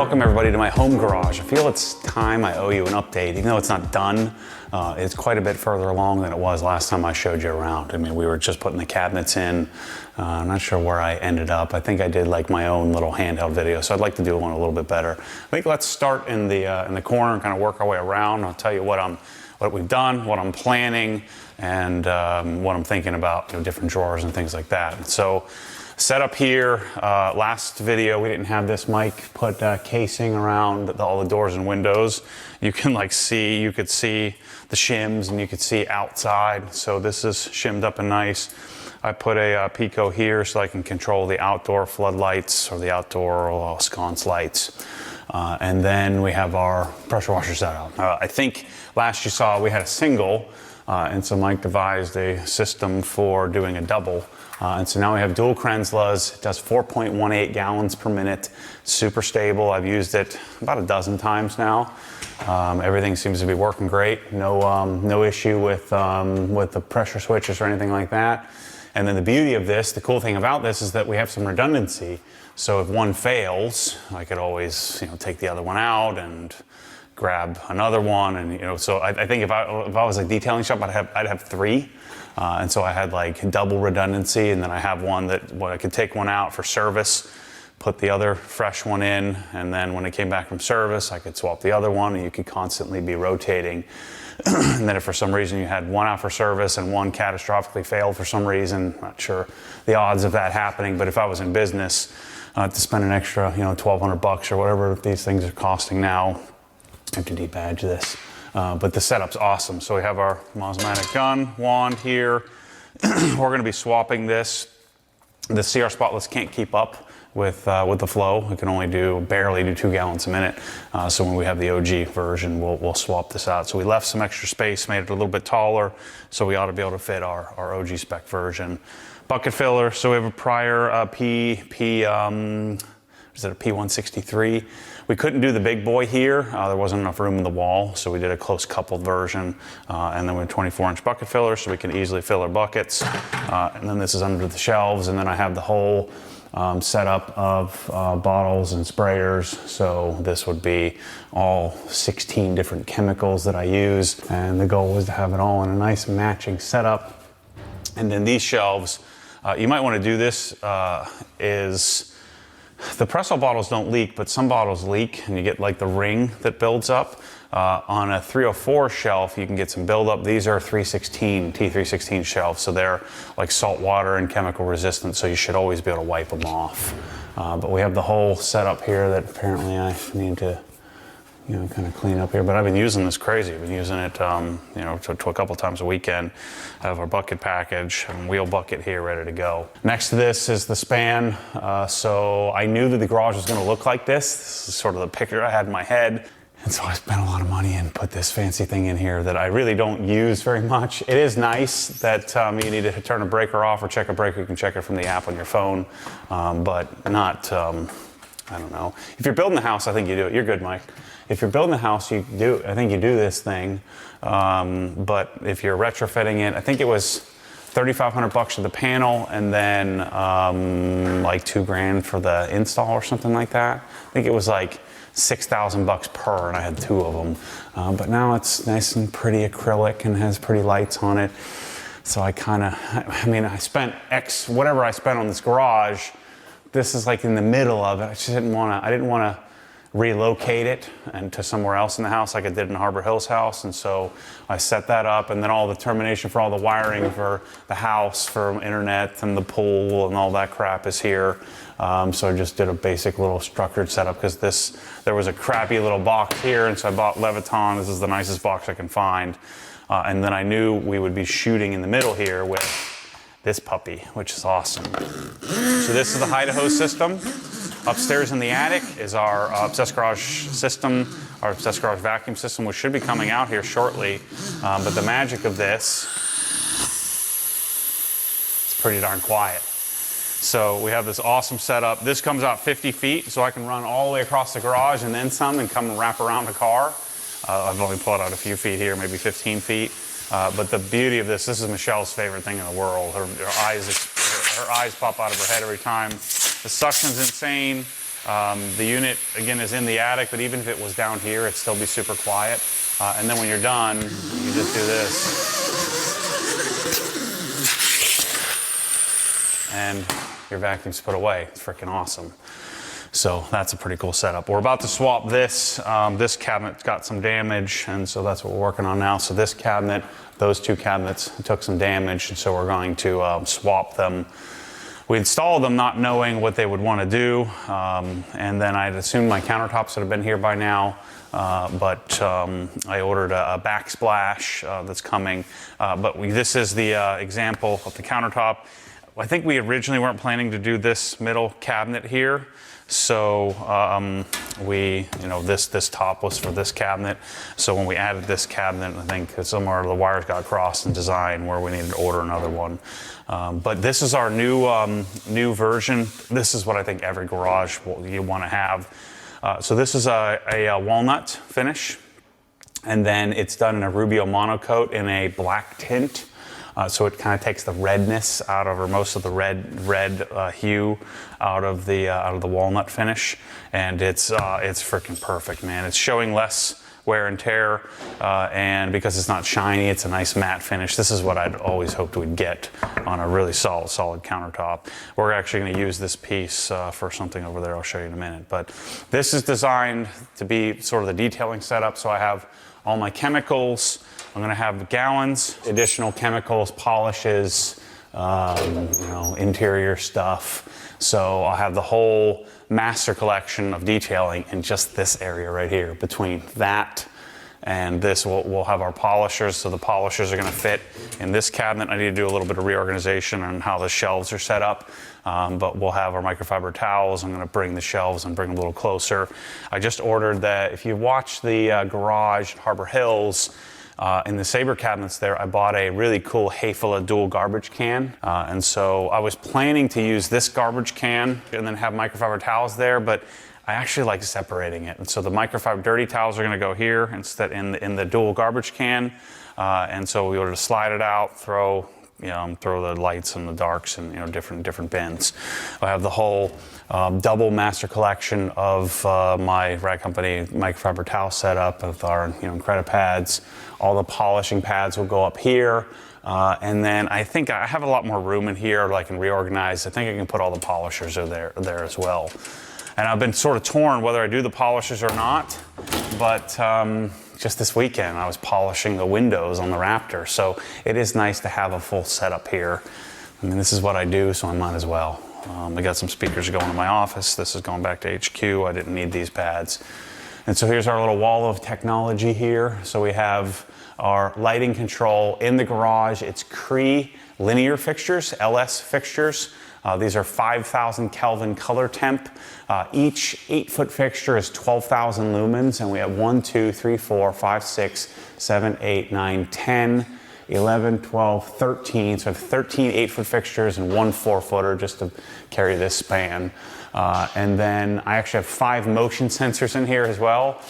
welcome everybody to my home garage. I feel it's time I owe you an update, even though it's not done. It's quite a bit further along than it was last time I showed you around. I mean, we were just putting the cabinets in. I'm not sure where I ended up. I think I did like my own little handheld video, so I'd like to do one a little bit better. I think let's start in the corner and kind of work our way around. I'll tell you what we've done, what I'm planning, and what I'm thinking about, different drawers and things like that. So, setup here, last video we didn't have this. Mike put casing around all the doors and windows. You can you could see the shims and you could see outside. So this is shimmed up and nice. I put a Pico here so I can control the outdoor floodlights or the outdoor sconce lights. And then we have our pressure washer setup. I think last you saw we had a single, and so Mike devised a system for doing a double. And so now we have dual Krenslas. It does 4.18 gallons per minute. Super stable. I've used it about a dozen times now. Everything seems to be working great. No issue with the pressure switches or anything like that. And then the beauty of this, the cool thing about this is that we have some redundancy. So if one fails, I could always take the other one out and grab another one. And so I think if I was a detailing shop, I'd have three. And so I had double redundancy, and then I have one that I could take one out for service, put the other fresh one in, and then when it came back from service, I could swap the other one, and you could constantly be rotating. And then if for some reason you had one out for service and one catastrophically failed for some reason, not sure the odds of that happening, but if I was in business, to spend an extra, $1,200 or whatever these things are costing now, I have to debadge this. But the setup's awesome. So we have our Mosmatic gun wand here. We're going to be swapping this. The CR Spotless can't keep up with the flow. We can only barely do 2 gallons a minute. So when we have the OG version, we'll swap this out. So we left some extra space, made it a little bit taller. So we ought to be able to fit our OG spec version. Bucket filler. So we have a prior is it a P163? We couldn't do the big boy here. There wasn't enough room in the wall, so we did a close coupled version. And then we have 24-inch bucket filler, so we can easily fill our buckets. And then this is under the shelves, and then I have the whole setup of bottles and sprayers. So this would be all 16 different chemicals that I use. And the goal was to have it all in a nice matching setup. And then these shelves, you might want to do this the Presso bottles don't leak, but some bottles leak, and you get the ring that builds up. On a 304 shelf, you can get some buildup. These are T316 shelves, so they're salt water and chemical resistant, so you should always be able to wipe them off. But we have the whole setup here that apparently I need to kind of clean up here, but I've been using this crazy. I've been using it, to a couple times a weekend. I have our bucket package and wheel bucket here ready to go. Next to this is the span. So I knew that the garage was going to look like this. This is sort of the picture I had in my head. And so I spent a lot of money and put this fancy thing in here that I really don't use very much. It is nice that you need to turn a breaker off or check a breaker. You can check it from the app on your phone, but not, I don't know. If you're building a house, I think you do it. You're good, Mike. If you're building a house, I think you do this thing. But if you're retrofitting it, I think it was $3,500 for the panel, and then $2,000 for the install or something like that. I think it was $6,000 per, and I had 2 of them. But now it's nice and pretty acrylic and has pretty lights on it. So I spent whatever I spent on this garage. This is in the middle of it. I didn't want to relocate it and to somewhere else in the house like I did in Harbor Hills house, and so I set that up, and then all the termination for all the wiring for the house, for internet and the pool and all that crap is here. So I just did a basic little structured setup because there was a crappy little box here, and so I bought Leviton. This is the nicest box I can find, and then I knew we would be shooting in the middle here with this puppy, which is awesome. So this is the Idaho system. Upstairs in the attic is our Obsessed Garage system, our Obsessed Garage vacuum system, which should be coming out here shortly. But the magic of this, it's pretty darn quiet. So we have this awesome setup. This comes out 50 feet, so I can run all the way across the garage and then some and come and wrap around the car. I've only pulled out a few feet here, maybe 15 feet. But the beauty of this is Michelle's favorite thing in the world. Her eyes pop out of her head every time. The suction's insane. The unit, again, is in the attic, but even if it was down here, it'd still be super quiet. And then when you're done, you just do this. And your vacuum's put away. It's freaking awesome. So that's a pretty cool setup. We're about to swap this. This cabinet got some damage, and so that's what we're working on now. So this cabinet, those two cabinets took some damage, and so we're going to swap them. We installed them not knowing what they would want to do, and then I'd assumed my countertops would have been here by now, but I ordered a backsplash that's coming. This is the example of the countertop. I think we originally weren't planning to do this middle cabinet here. So this top was for this cabinet. So when we added this cabinet, I think somewhere the wires got crossed in design where we needed to order another one. But this is our new version. This is what I think every garage you want to have. So this is a walnut finish, and then it's done in a Rubio monocoat in a black tint. So it kind of takes the redness out of, or most of the red hue out of the walnut finish, and it's freaking perfect, man. It's showing less wear and tear, and because it's not shiny, it's a nice matte finish. This is what I'd always hoped we'd get on a really solid countertop. We're actually going to use this piece for something over there. I'll show you in a minute. But this is designed to be sort of the detailing setup. So I have all my chemicals. I'm going to have gallons, additional chemicals, polishes, interior stuff. So I'll have the whole master collection of detailing in just this area right here. Between that and this, we'll have our polishers. So the polishers are going to fit in this cabinet. I need to do a little bit of reorganization on how the shelves are set up. But we'll have our microfiber towels. I'm going to bring the shelves and bring them a little closer. I just ordered that. If you watch the garage at Harbor Hills, in the Sabre cabinets there, I bought a really cool Hayfella dual garbage can. And so I was planning to use this garbage can and then have microfiber towels there, but I actually like separating it. And so the microfiber dirty towels are going to go here instead in the dual garbage can. And so we ordered to slide it out, throw the lights and the darks and different bins. I have the whole double master collection of my Rag Company microfiber towel setup with our Incredi pads. All the polishing pads will go up here, and then I think I have a lot more room in here that I can reorganize. I think I can put all the polishers there as well. And I've been sort of torn whether I do the polishers or not, but just this weekend I was polishing the windows on the Raptor, so it is nice to have a full setup here. I mean, this is what I do, so I might as well. I got some speakers going to my office. This is going back to HQ. I didn't need these pads. And so here's our little wall of technology here. So we have our lighting control in the garage. It's Cree linear fixtures, LS fixtures. These are 5,000 Kelvin color temp. Each 8-foot fixture is 12,000 lumens, and we have 1, 2, 3, 4, 5, 6, 7, 8, 9, 10, 11, 12, 13. So I have 13 8-foot fixtures and 1 4-footer just to carry this span. And then I actually have 5 motion sensors in here as well.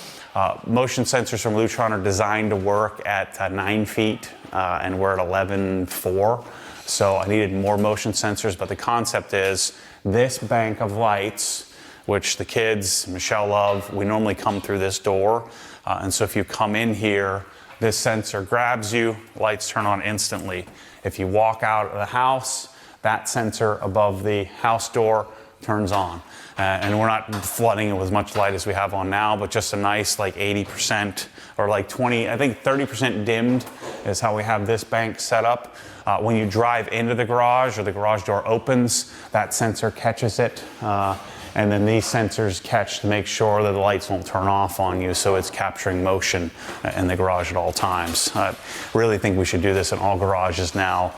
Motion sensors from Lutron are designed to work at 9 feet, and we're at 11.4. So I needed more motion sensors, but the concept is this bank of lights, which the kids, Michelle love, we normally come through this door. And so if you come in here, this sensor grabs you, lights turn on instantly. If you walk out of the house, that sensor above the house door turns on. And we're not flooding it with as much light as we have on now, but just a nice like 80% or like 20, I think 30% dimmed is how we have this bank set up. When you drive into the garage or the garage door opens, that sensor catches it. And then these sensors catch to make sure that the lights won't turn off on you, so it's capturing motion in the garage at all times. I really think we should do this in all garages now.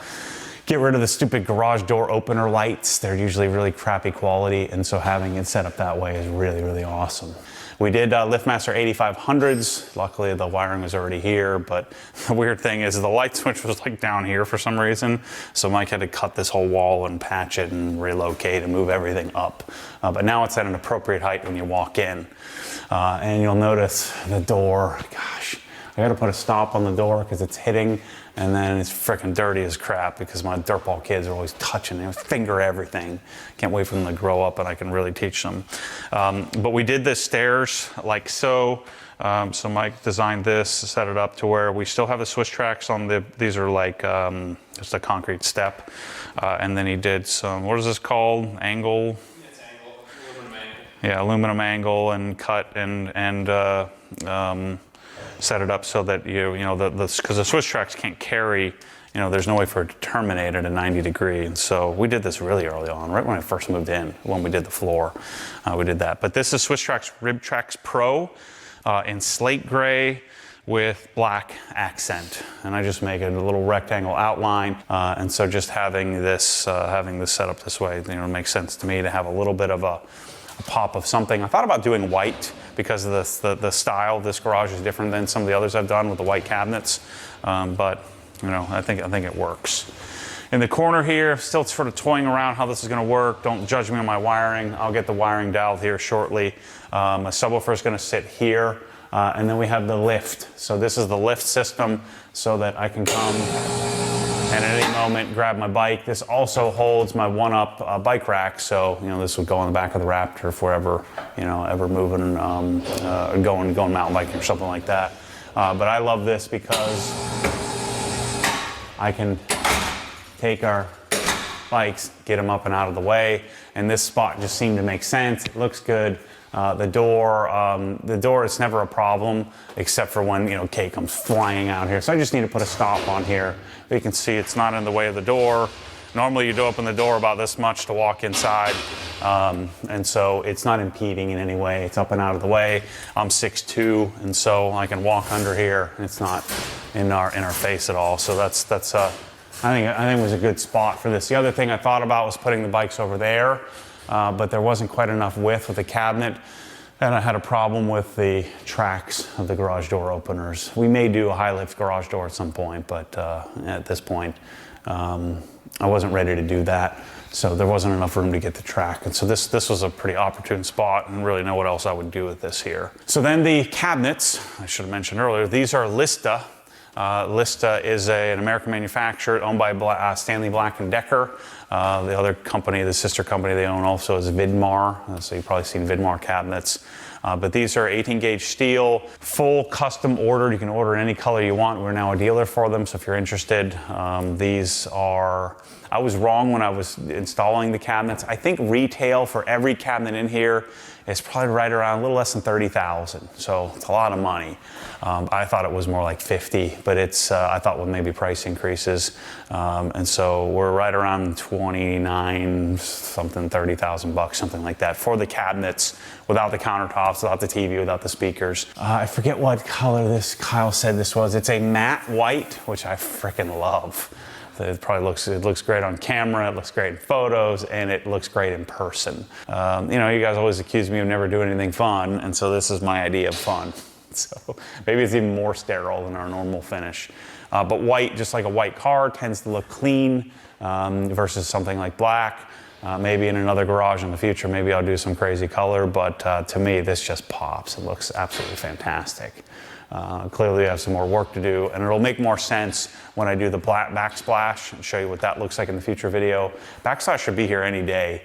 Get rid of the stupid garage door opener lights. They're usually really crappy quality, and so having it set up that way is really, really awesome. We did LiftMaster 8500s. Luckily, the wiring was already here, but the weird thing is the light switch was like down here for some reason, so Mike had to cut this whole wall and patch it and relocate and move everything up. But now it's at an appropriate height when you walk in. And you'll notice the door, gosh, I gotta put a stop on the door because it's hitting, and then it's freaking dirty as crap because my dirtball kids are always touching, they finger everything. Can't wait for them to grow up and I can really teach them. But we did the stairs like so. So Mike designed this, set it up to where we still have the Swiss tracks on these are like just a concrete step. And then he did some, what is this called? Angle? It's angle, aluminum angle. Yeah, aluminum angle and cut and set it up so that you know, because the Swiss tracks can't carry, you know, there's no way for it to terminate at a 90 degree. And so we did this really early on, right when I first moved in, when we did the floor, we did that. But this is Swiss Tracks Rib Tracks Pro. In slate gray with black accent, and I just make it a little rectangle outline, and so just having this set up this way, you know, it makes sense to me to have a little bit of a pop of something. I thought about doing white because of the style of this garage is different than some of the others I've done with the white cabinets, but you know, I think it works. In the corner here, still sort of toying around how this is going to work. Don't judge me on my wiring. I'll get the wiring dialed here shortly. My subwoofer is going to sit here, and then we have the lift. So this is the lift system so that I can come and at any moment grab my bike. This also holds my one-up bike rack, so you know this would go on the back of the Raptor if we're ever, you know, ever moving, going mountain biking or something like that. But I love this because I can take our bikes, get them up and out of the way, and this spot just seemed to make sense. It looks good. The door, it's never a problem except for when, you know, Kate comes flying out here. So I just need to put a stop on here. You can see it's not in the way of the door. Normally you do open the door about this much to walk inside, and so it's not impeding in any way. It's up and out of the way. I'm 6'2", and so I can walk under here. It's not in our face at all. So that's I think it was a good spot for this. The other thing I thought about was putting the bikes over there, but there wasn't quite enough width with the cabinet, and I had a problem with the tracks of the garage door openers. We may do a high lift garage door at some point, but at this point, I wasn't ready to do that, so there wasn't enough room to get the track. And so this was a pretty opportune spot, and really know what else I would do with this here. So then the cabinets, I should have mentioned earlier, these are Lista. Lista is an American manufacturer owned by Stanley Black & Decker. The other company, the sister company they own also is Vidmar, so you've probably seen Vidmar cabinets. But these are 18 gauge steel, full custom ordered. You can order any color you want. We're now a dealer for them, so if you're interested, these are, I was wrong when I was installing the cabinets. I think retail for every cabinet in here is probably right around a little less than $30,000, so it's a lot of money. I thought it was more like 50, but it's I thought with maybe price increases, and so we're right around 29 something, 30,000 bucks, something like that for the cabinets, without the countertops, without the TV, without the speakers. I forget what color this Kyle said this was. It's a matte white, which I freaking love. It looks great on camera, it looks great in photos, and it looks great in person. You know, you guys always accuse me of never doing anything fun, and so this is my idea of fun. So maybe it's even more sterile than our normal finish. But white, just like a white car, tends to look clean versus something like black. Maybe in another garage in the future, maybe I'll do some crazy color, but to me, this just pops. It looks absolutely fantastic. Clearly I have some more work to do, and it'll make more sense when I do the backsplash and show you what that looks like in the future video. Backsplash should be here any day.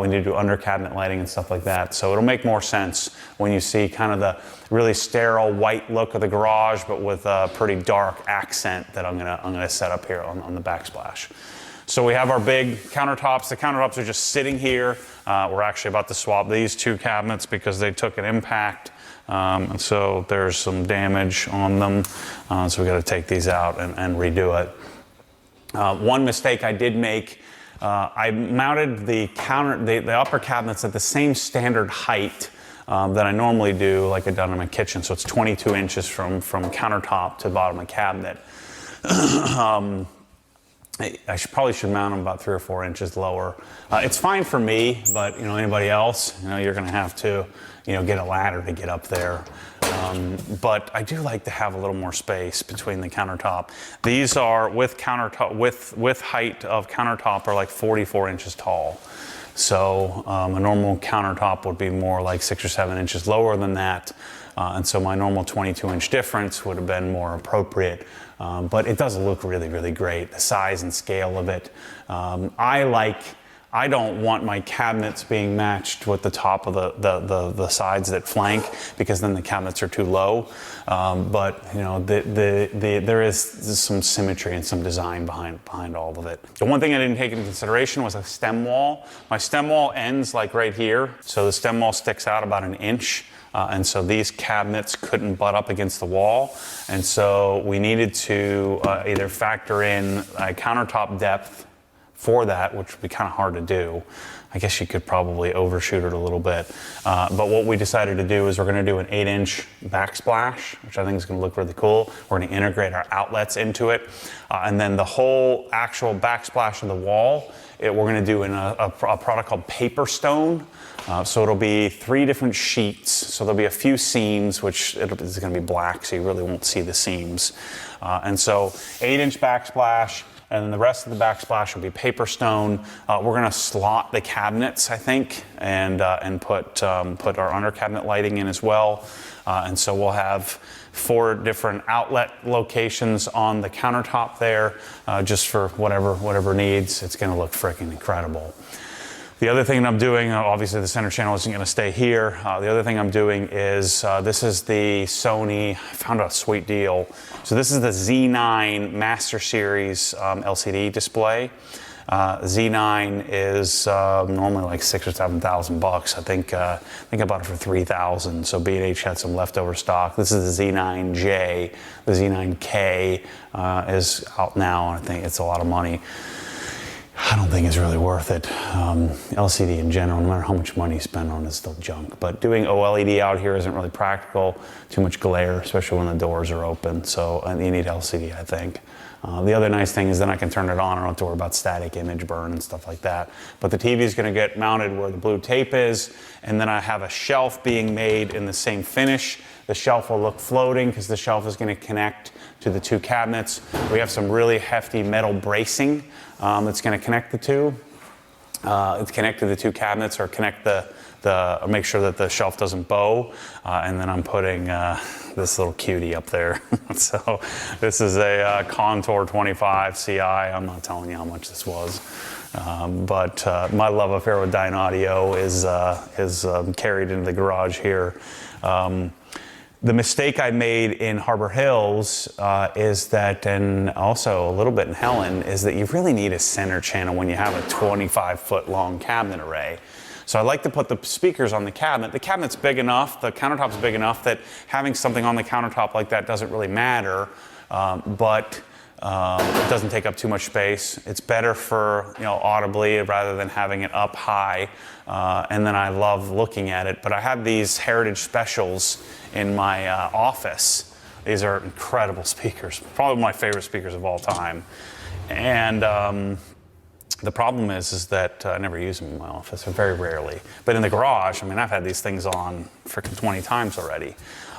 We need to do under cabinet lighting and stuff like that. So it'll make more sense when you see kind of the really sterile white look of the garage, but with a pretty dark accent that I'm gonna set up here on the backsplash. So we have our big countertops. The countertops are just sitting here. We're actually about to swap these two cabinets because they took an impact. And so there's some damage on them. So we got to take these out and redo it. One mistake I did make, I mounted the upper cabinets at the same standard height that I normally do, like I've done in my kitchen. So it's 22 inches from countertop to the bottom of the cabinet. I probably should mount them about 3 or 4 inches lower. It's fine for me, but you know, anybody else, you know, you're going to have to, you know, get a ladder to get up there. But I do like to have a little more space between the countertop. These are with countertop, with height of countertop, are like 44 inches tall. So a normal countertop would be more like 6 or 7 inches lower than that. and so my normal 22-inch difference would have been more appropriate. But it does look really, really great. The size and scale of it. I don't want my cabinets being matched with the top of the sides that flank, because then the cabinets are too low. But you know, there is some symmetry and some design behind all of it. The one thing I didn't take into consideration was a stem wall. My stem wall ends like right here, so the stem wall sticks out about an inch. And so these cabinets couldn't butt up against the wall. And so we needed to either factor in a countertop depth for that, which would be kind of hard to do. I guess you could probably overshoot it a little bit. But what we decided to do is we're going to do an 8-inch backsplash, which I think is going to look really cool. We're going to integrate our outlets into it. And then the whole actual backsplash of the wall, we're going to do in a product called paper stone. So it'll be 3 different sheets. So there'll be a few seams, which it's going to be black, so you really won't see the seams. And so 8-inch backsplash, and then the rest of the backsplash will be paper stone. We're going to slot the cabinets, I think, and put our under cabinet lighting in as well. And so we'll have 4 different outlet locations on the countertop there, just for whatever needs. It's going to look freaking incredible. The other thing I'm doing, obviously the center channel isn't going to stay here. The other thing I'm doing is, this is the Sony, I found a sweet deal. So this is the Z9 Master Series LCD display. Z9 is normally like $6,000 or $7,000. I think I bought it for $3,000. So B&H had some leftover stock. This is the Z9J. The Z9K is out now, and I think it's a lot of money. I don't think it's really worth it. LCD in general, no matter how much money you spend on it, is still junk. But doing OLED out here isn't really practical. Too much glare, especially when the doors are open. So you need LCD, I think. The other nice thing is then I can turn it on. I don't have to worry about static image burn and stuff like that. But the TV is going to get mounted where the blue tape is. And then I have a shelf being made in the same finish. The shelf will look floating because the shelf is going to connect to the 2 cabinets. We have some really hefty metal bracing that's going to connect the two. It's connected the 2 cabinets, or connect or make sure that the shelf doesn't bow. And then I'm putting this little cutie up there. So this is a Contour 25 CI. I'm not telling you how much this was. But my love affair with Dyne Audio is carried into the garage here. The mistake I made in Harbor Hills is that, and also a little bit in Helen, is that you really need a center channel when you have a 25-foot long cabinet array. So I like to put the speakers on the cabinet. The cabinet's big enough, the countertop's big enough that having something on the countertop like that doesn't really matter, but it doesn't take up too much space. It's better for, audibly rather than having it up high. And then I love looking at it. But I have these Heritage Specials in my office. These are incredible speakers, probably my favorite speakers of all time. And the problem is that I never use them in my office, or very rarely. But in the garage, I've had these things on freaking 20 times already.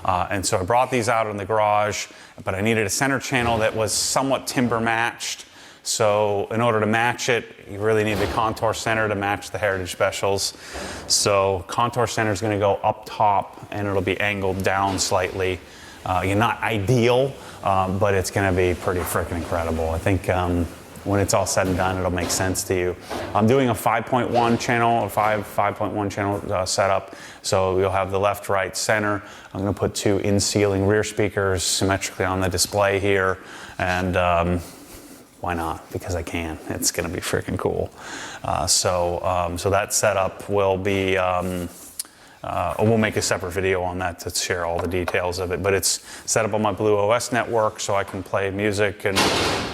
And so I brought these out in the garage, but I needed a center channel that was somewhat timber matched. So in order to match it, you really need the contour center to match the Heritage Specials. So contour center is going to go up top, and it'll be angled down slightly. Not ideal, but it's going to be pretty freaking incredible. I think when it's all said and done, it'll make sense to you. I'm doing a 5.1 channel, 5.1 channel setup. So you'll have the left, right, center. I'm going to put 2 in-ceiling rear speakers symmetrically on the display here, and why not? Because I can. It's going to be freaking cool. So that setup will be. We'll make a separate video on that to share all the details of it. But it's set up on my Blue OS network, so I can play music and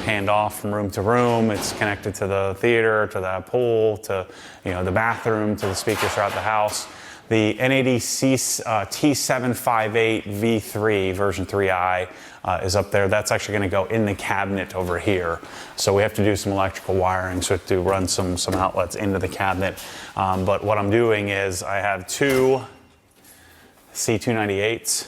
hand off from room to room. It's connected to the theater, to the pool, to the bathroom, to the speakers throughout the house. The NADC T758 V3 version 3i is up there. That's actually going to go in the cabinet over here. So we have to do some electrical wiring, so to run some outlets into the cabinet. But what I'm doing is I have 2 C298s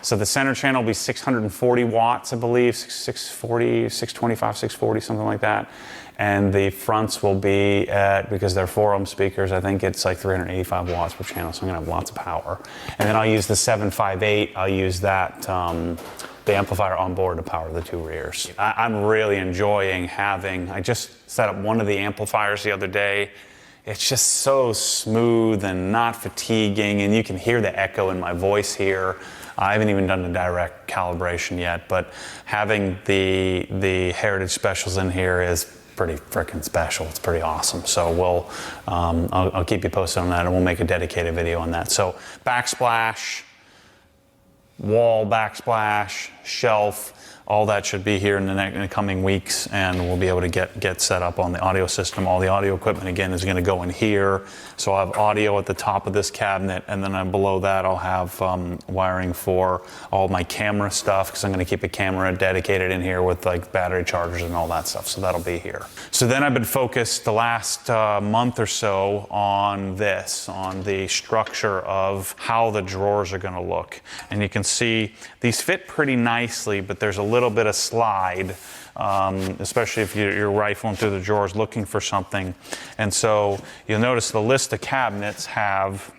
So the center channel will be 640 watts, I believe, 640, 625, 640, something like that. And the fronts will be at, because they're 4-ohm speakers, I think it's like 385 watts per channel, so I'm gonna have lots of power. And then I'll use the 758, I'll use that, the amplifier on board to power the 2 rears. I'm really enjoying having, I just set up one of the amplifiers the other day. It's just so smooth and not fatiguing, and you can hear the echo in my voice here. I haven't even done the direct calibration yet, but having the Heritage Specials in here is pretty freaking special. It's pretty awesome. So I'll keep you posted on that, and we'll make a dedicated video on that. So backsplash, wall backsplash, shelf, all that should be here in the coming weeks, and we'll be able to get set up on the audio system. All the audio equipment, again, is going to go in here. So I'll have audio at the top of this cabinet, and then below that I'll have wiring for all my camera stuff, because I'm going to keep a camera dedicated in here with like battery chargers and all that stuff. So that'll be here. So then I've been focused the last month or so on this, on the structure of how the drawers are going to look. And you can see these fit pretty nicely, but there's a little bit of slide, especially if you're rifling through the drawers looking for something. And so you'll notice the list of cabinets have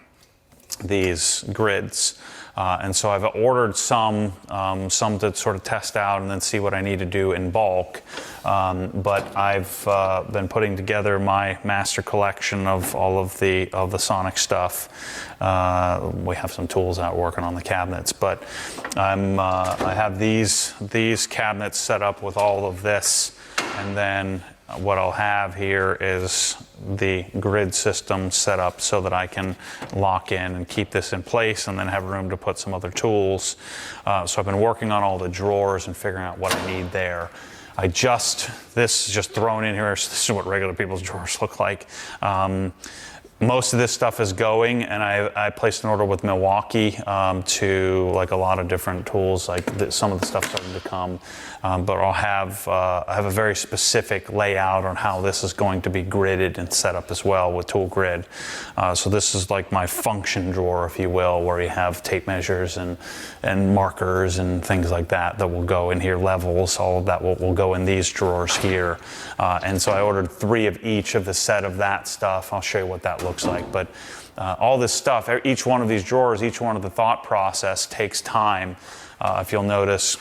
these grids. And so I've ordered some to sort of test out and then see what I need to do in bulk. But I've been putting together my master collection of all of the Sonic stuff. We have some tools out working on the cabinets, but I have these cabinets set up with all of this, and then what I'll have here is the grid system set up so that I can lock in and keep this in place, and then have room to put some other tools. So I've been working on all the drawers and figuring out what I need there. This is just thrown in here. This is what regular people's drawers look like. Most of this stuff is going, and I placed an order with Milwaukee to like a lot of different tools. Like some of the stuff starting to come, but I have a very specific layout on how this is going to be gridded and set up as well with Tool Grid. So this is like my function drawer, if you will, where you have tape measures and markers and things like that will go in here. Levels, all of that will go in these drawers here. And so I ordered 3 of each of the set of that stuff. I'll show you what that looks like. But all this stuff, each one of these drawers, each one of the thought process takes time. If you'll notice,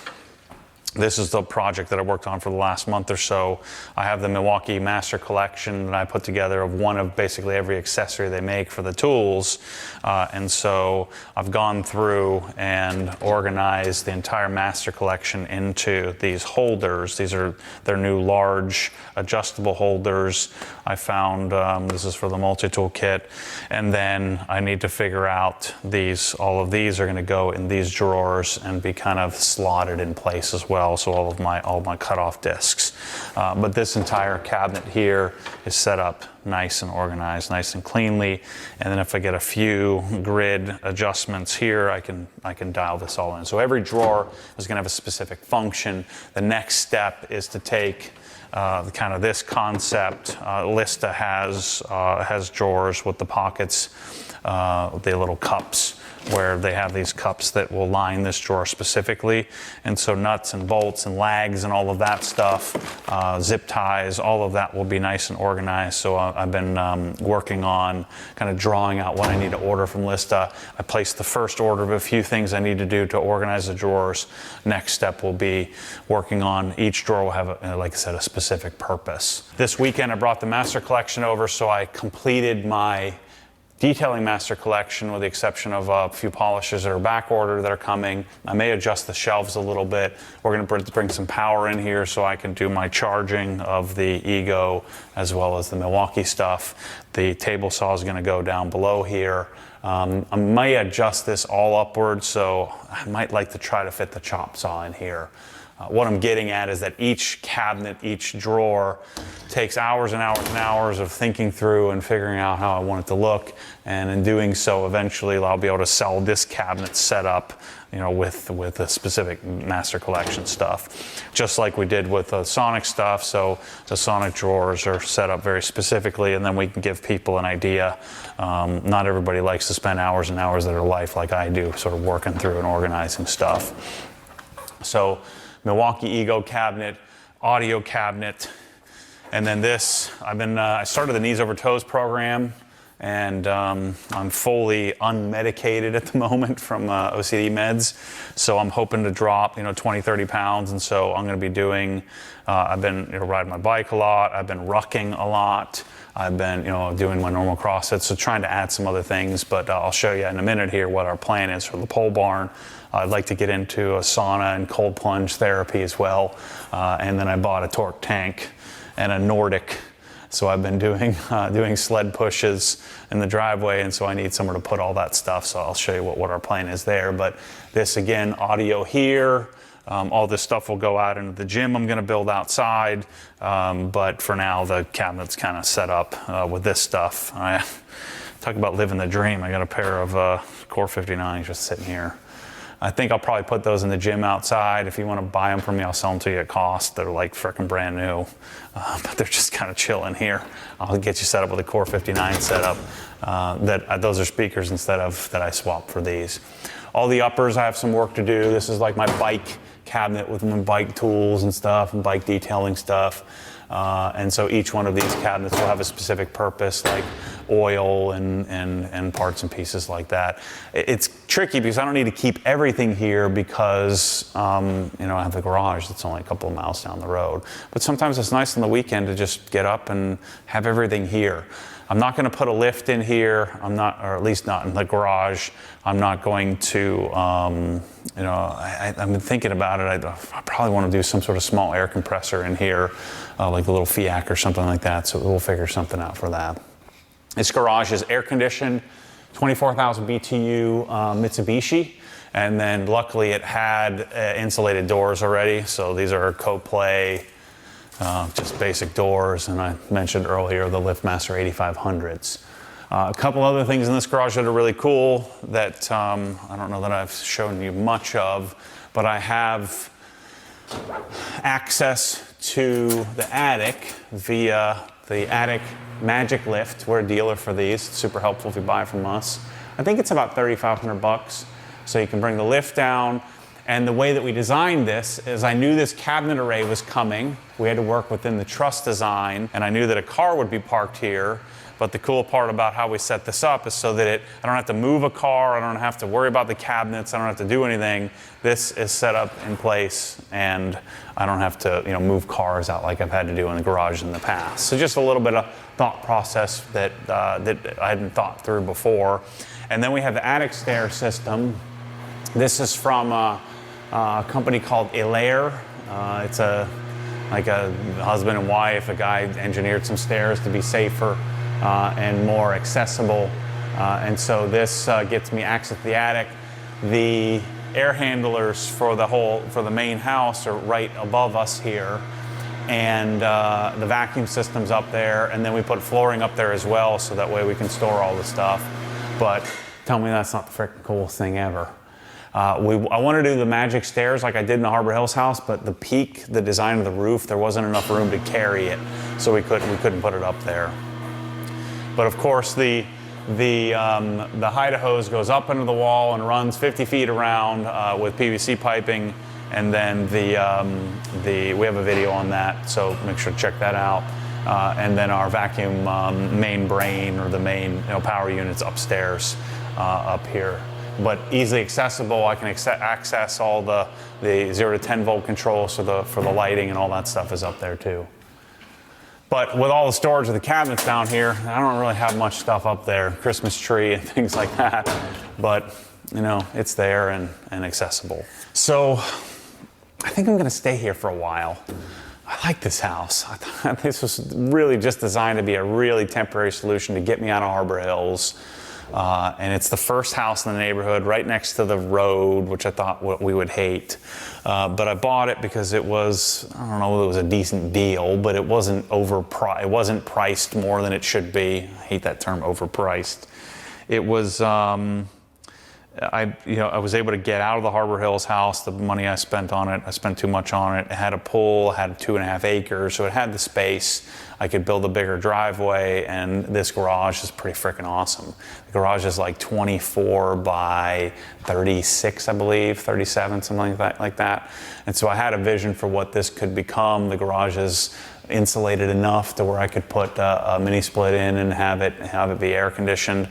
this is the project that I worked on for the last month or so. I have the Milwaukee Master Collection that I put together of one of basically every accessory they make for the tools. And so I've gone through and organized the entire Master Collection into these holders. These are their new large adjustable holders. I found, this is for the multi-tool kit. And then I need to figure out all of these are gonna go in these drawers and be kind of slotted in place as well. So all of my cutoff discs. But this entire cabinet here is set up nice and organized, nice and cleanly. And then if I get a few grid adjustments here, I can dial this all in. So every drawer is gonna have a specific function. The next step is to take kind of this concept. Lista has drawers with the pockets, the little cups, where they have these cups that will line this drawer specifically. And so nuts and bolts and lags and all of that stuff, zip ties, all of that will be nice and organized. So I've been working on kind of drawing out what I need to order from Lista. I placed the first order of a few things I need to do to organize the drawers. Next step will be working on each drawer will have, like I said, a specific purpose. This weekend I brought the Master Collection over, so I completed my detailing Master Collection with the exception of a few polishers that are back ordered that are coming. I may adjust the shelves a little bit. We're going to bring some power in here so I can do my charging of the Ego as well as the Milwaukee stuff. The table saw is going to go down below here. I may adjust this all upward, so I might like to try to fit the chop saw in here. What I'm getting at is that each cabinet, each drawer takes hours and hours and hours of thinking through and figuring out how I want it to look. And in doing so, eventually I'll be able to sell this cabinet set up, you know, with a specific master collection stuff. Just like we did with the Sonic stuff. So the Sonic drawers are set up very specifically, and then we can give people an idea. Not everybody likes to spend hours and hours of their life like I do, sort of working through and organizing stuff. So Milwaukee Ego cabinet, audio cabinet, and then this, I started the Knees Over Toes program, and I'm fully unmedicated at the moment from OCD meds, so I'm hoping to drop, 20, 30 pounds, and so I'm going to be doing, I've been riding my bike a lot, I've been rucking a lot, I've been doing my normal CrossFit, so trying to add some other things, but I'll show you in a minute here what our plan is for the pole barn. I'd like to get into a sauna and cold plunge therapy as well, and then I bought a torque tank and a Nordic. So I've been doing sled pushes in the driveway, and so I need somewhere to put all that stuff. So I'll show you what our plan is there. But this again, audio here. All this stuff will go out into the gym I'm going to build outside. But for now, the cabinet's kind of set up with this stuff. Talk about living the dream. I got a pair of Core 59s just sitting here. I think I'll probably put those in the gym outside. If you want to buy them from me, I'll sell them to you at cost. They're like freaking brand new, but they're just kind of chilling here. I'll get you set up with a Core 59 setup. Those are speakers instead of that I swapped for these. All the uppers, I have some work to do. This is like my bike cabinet with my bike tools and stuff and bike detailing stuff. And so each one of these cabinets will have a specific purpose, like oil and parts and pieces like that. It's tricky because I don't need to keep everything here because I have the garage that's only a couple of miles down the road. But sometimes it's nice on the weekend to just get up and have everything here. I'm not going to put a lift in here. I'm not, or at least not in the garage. I'm not going to, I've been thinking about it. I probably want to do some sort of small air compressor in here, like a little Fiac or something like that. So we'll figure something out for that. This garage is air conditioned, 24,000 BTU Mitsubishi. And then luckily it had insulated doors already. So these are Coplay, just basic doors, and I mentioned earlier the LiftMaster 8500s. A couple other things in this garage that are really cool that I don't know that I've shown you much of, but I have access to the attic via the attic magic lift. We're a dealer for these. It's super helpful if you buy from us. I think it's about $3,500, so you can bring the lift down. And the way that we designed this is I knew this cabinet array was coming. We had to work within the truss design, and I knew that a car would be parked here. But the cool part about how we set this up is so that I don't have to move a car, I don't have to worry about the cabinets, I don't have to do anything. This is set up in place, and I don't have to move cars out like I've had to do in the garage in the past. So just a little bit of thought process that I hadn't thought through before. And then we have the attic stair system. This is from a company called Elaire. It's like a husband and wife. A guy engineered some stairs to be safer and more accessible. And so this gets me access to the attic. The air handlers for the main house are right above us here. And the vacuum system's up there. And then we put flooring up there as well, so that way we can store all the stuff. But tell me that's not the freaking coolest thing ever. I want to do the magic stairs like I did in the Harbor Hills house, but the design of the roof, there wasn't enough room to carry it, so we couldn't put it up there. But of course, the hide hose goes up into the wall and runs 50 feet around with PVC piping, and then we have a video on that, so make sure to check that out. And then our vacuum main brain, or the main power units upstairs up here. But easily accessible. I can access all the 0 to 10 volt controls for the lighting, and all that stuff is up there too. But with all the storage of the cabinets down here, I don't really have much stuff up there, Christmas tree and things like that. But it's there and accessible. So I think I'm going to stay here for a while. I like this house. I thought this was really just designed to be a really temporary solution to get me out of Harbor Hills. And it's the first house in the neighborhood right next to the road, which I thought we would hate. But I bought it because it was, I don't know whether it was a decent deal, but it wasn't overpriced. It wasn't priced more than it should be. I hate that term, overpriced. It was, I was able to get out of the Harbor Hills house. The money I spent on it, I spent too much on it. It had a pool, it had 2.5 acres, so it had the space. I could build a bigger driveway, and this garage is pretty freaking awesome. The garage is like 24 by 36, I believe, 37, something like that. And so I had a vision for what this could become. The garage is insulated enough to where I could put a mini split in and have it be air conditioned.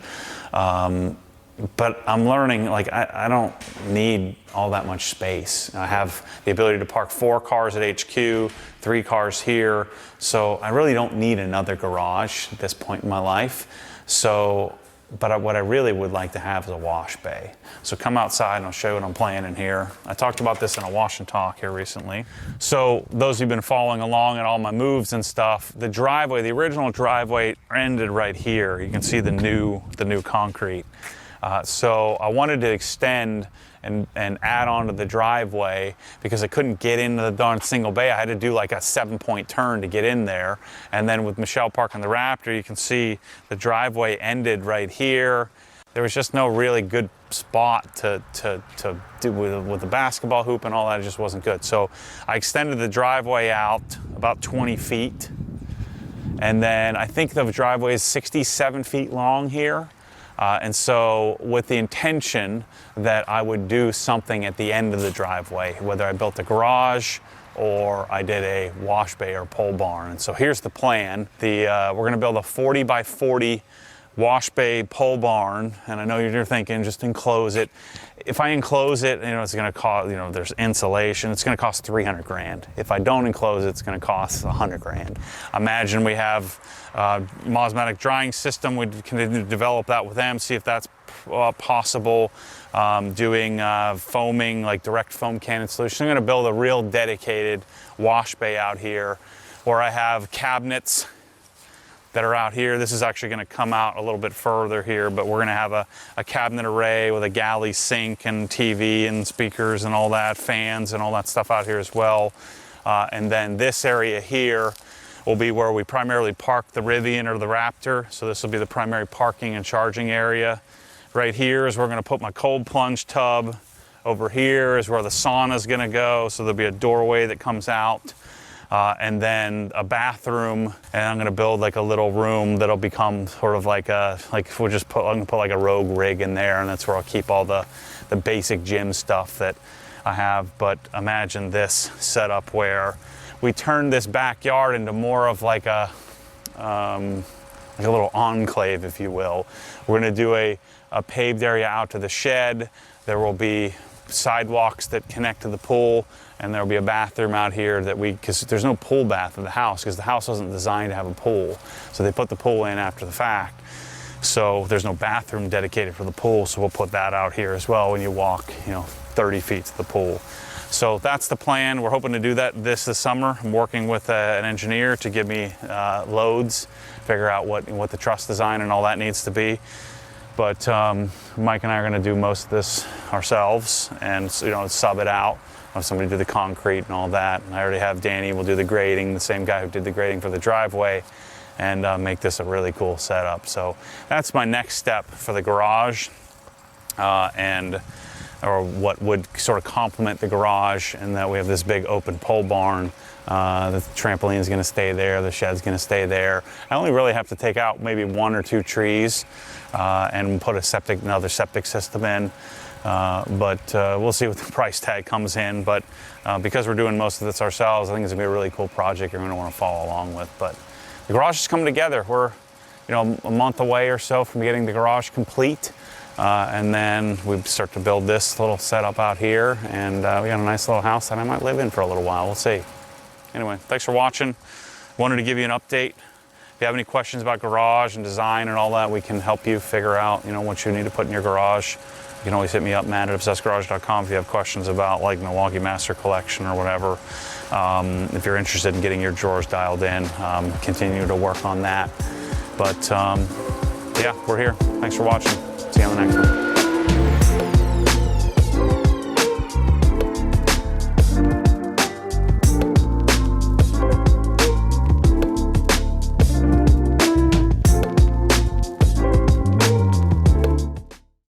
But I'm learning, like, I don't need all that much space. I have the ability to park 4 cars at HQ, 3 cars here. So I really don't need another garage at this point in my life. So, but what I really would like to have is a wash bay. So come outside and I'll show you what I'm planning here. I talked about this in a wash and talk here recently. So those who've been following along at all my moves and stuff, the driveway, the original driveway ended right here. You can see the new concrete. So I wanted to extend and add on to the driveway because I couldn't get into the darn single bay. I had to do like a 7-point turn to get in there. And then with Michelle parking the Raptor, you can see the driveway ended right here. There was just no really good spot to do with the basketball hoop and all that. It just wasn't good. So I extended the driveway out about 20 feet. And then I think the driveway is 67 feet long here. And so with the intention that I would do something at the end of the driveway, whether I built a garage or I did a wash bay or pole barn. And so here's the plan. We're going to build a 40 by 40 wash bay pole barn. And I know you're thinking just enclose it. If I enclose it, it's going to cost, there's insulation. It's going to cost 300 grand. If I don't enclose it, it's going to cost 100 grand. Imagine we have osmotic drying system. We'd continue to develop that with them, see if that's possible. Doing foaming, like direct foam cannon solution. I'm going to build a real dedicated wash bay out here where I have cabinets that are out here. This is actually going to come out a little bit further here, but we're going to have a cabinet array with a galley sink and TV and speakers and all that, fans and all that stuff out here as well. And then this area here will be where we primarily park the Rivian or the Raptor. So this will be the primary parking and charging area. Right here is where we're going to put my cold plunge tub. Over here is where the sauna is going to go. So there'll be a doorway that comes out. And then a bathroom, and I'm gonna build like a little room that'll become sort of like I'm gonna put like a rogue rig in there, and that's where I'll keep all the basic gym stuff that I have. But imagine this setup where we turn this backyard into more of like a little enclave, if you will. We're gonna do a paved area out to the shed. There will be sidewalks that connect to the pool, and there'll be a bathroom out here because there's no pool bath in the house because the house wasn't designed to have a pool. So they put the pool in after the fact. So there's no bathroom dedicated for the pool, so we'll put that out here as well when you walk, 30 feet to the pool. So that's the plan. We're hoping to do that this summer. I'm working with an engineer to give me loads, figure out what the truss design and all that needs to be. But Mike and I are going to do most of this ourselves and sub it out. Have somebody do the concrete and all that. And I already have Danny will do the grading, the same guy who did the grading for the driveway, and make this a really cool setup. So that's my next step for the garage, or what would sort of complement the garage, and that we have this big open pole barn. The trampoline is going to stay there. The shed's going to stay there. I only really have to take out maybe 1 or 2 trees and put another septic system in. But we'll see what the price tag comes in. But because we're doing most of this ourselves, I think it's going to be a really cool project you're going to want to follow along with. But the garage is coming together. We're a month away or so from getting the garage complete. And then we start to build this little setup out here. And we got a nice little house that I might live in for a little while. We'll see. Anyway, thanks for watching. Wanted to give you an update. If you have any questions about garage and design and all that, we can help you figure out, what you need to put in your garage. You can always hit me up, Matt at obsessedgarage.com if you have questions about like Milwaukee Master Collection or whatever. If you're interested in getting your drawers dialed in, continue to work on that. But yeah, we're here. Thanks for watching. See you on the next one.